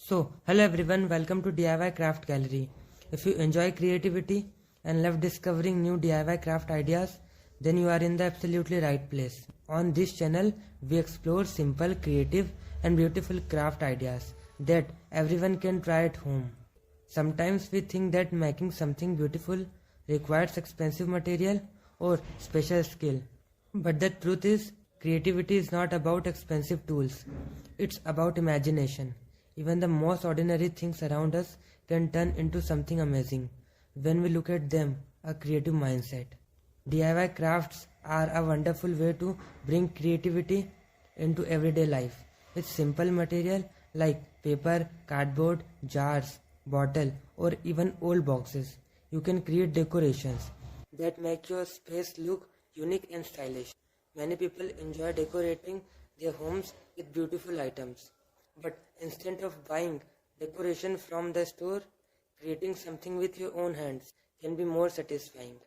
Hello everyone, welcome to DIY Craft Gallery. If you enjoy creativity and love discovering new DIY craft ideas, then you are in the absolutely right place. On this channel, we explore simple, creative and beautiful craft ideas that everyone can try at home. Sometimes we think that making something beautiful requires expensive material or special skill. But the truth is, creativity is not about expensive tools. It's about imagination. Even the most ordinary things around us can turn into something amazing when we look at them a creative mindset. DIY crafts are a wonderful way to bring creativity into everyday life. With simple material like paper, cardboard, jars, bottle or even old boxes, you can create decorations that make your space look unique and stylish. Many people enjoy decorating their homes with beautiful items. But instead of buying decoration from the store, creating something with your own hands can be more satisfying.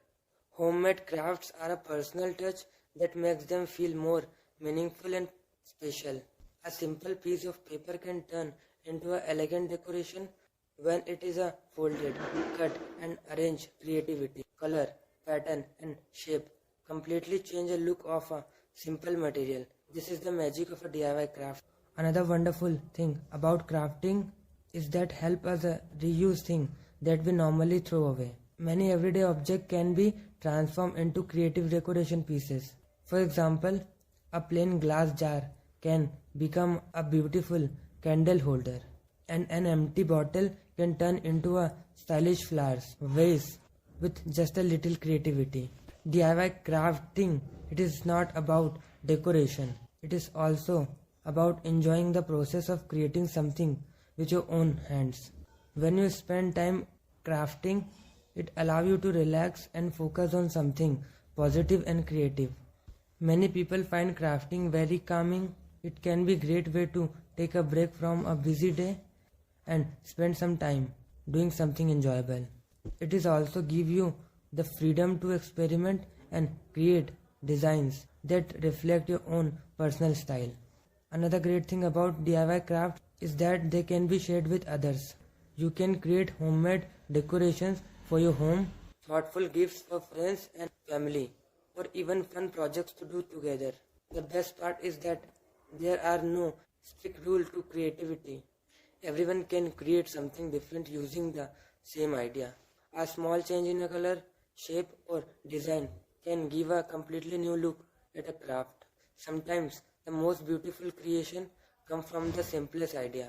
Homemade crafts are a personal touch that makes them feel more meaningful and special. A simple piece of paper can turn into an elegant decoration when it is folded, cut and arranged. Creativity, color, pattern and shape completely change the look of a simple material. This is the magic of a DIY craft. Another wonderful thing about crafting is that help us reuse things that we normally throw away. Many everyday objects can be transformed into creative decoration pieces. For example, a plain glass jar can become a beautiful candle holder, and an empty bottle can turn into a stylish flowers vase with just a little creativity. DIY crafting, it is not about decoration. It is also about enjoying the process of creating something with your own hands. When you spend time crafting, it allows you to relax and focus on something positive and creative. Many people find crafting very calming. It can be a great way to take a break from a busy day and spend some time doing something enjoyable. It is also give you the freedom to experiment and create designs that reflect your own personal style. Another great thing about DIY craft is that they can be shared with others. You can create homemade decorations for your home, thoughtful gifts for friends and family, or even fun projects to do together. The best part is that there are no strict rules to creativity. Everyone can create something different using the same idea. A small change in a color, shape or design can give a completely new look at a craft. Sometimes the most beautiful creation come from the simplest idea.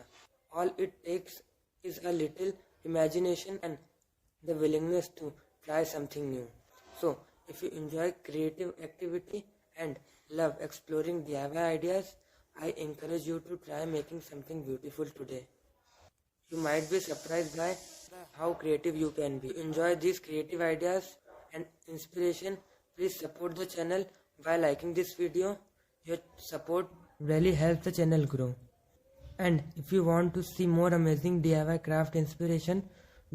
All it takes is a little imagination and the willingness to try something new. So, if you enjoy creative activity and love exploring DIY ideas, I encourage you to try making something beautiful today. You might be surprised by how creative you can be. If you enjoy these creative ideas and inspiration, please support the channel by liking this video. Your support really helps the channel grow. And if you want to see more amazing DIY craft inspiration,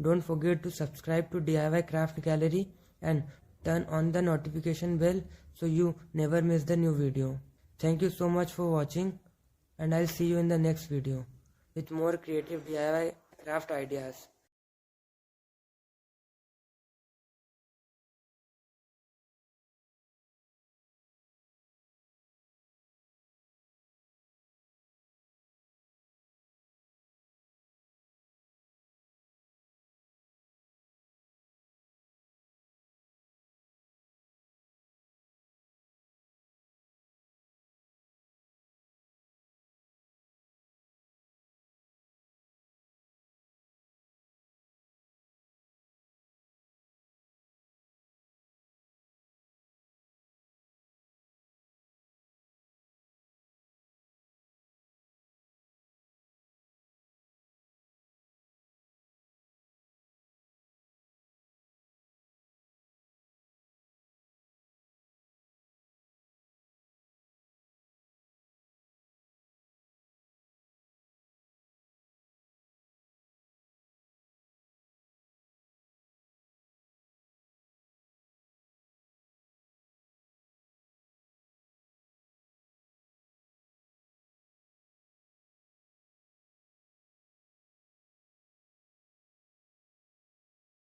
don't forget to subscribe to DIY Craft Gallery and turn on the notification bell so you never miss the new video. Thank you so much for watching, and I'll see you in the next video with more creative DIY craft ideas.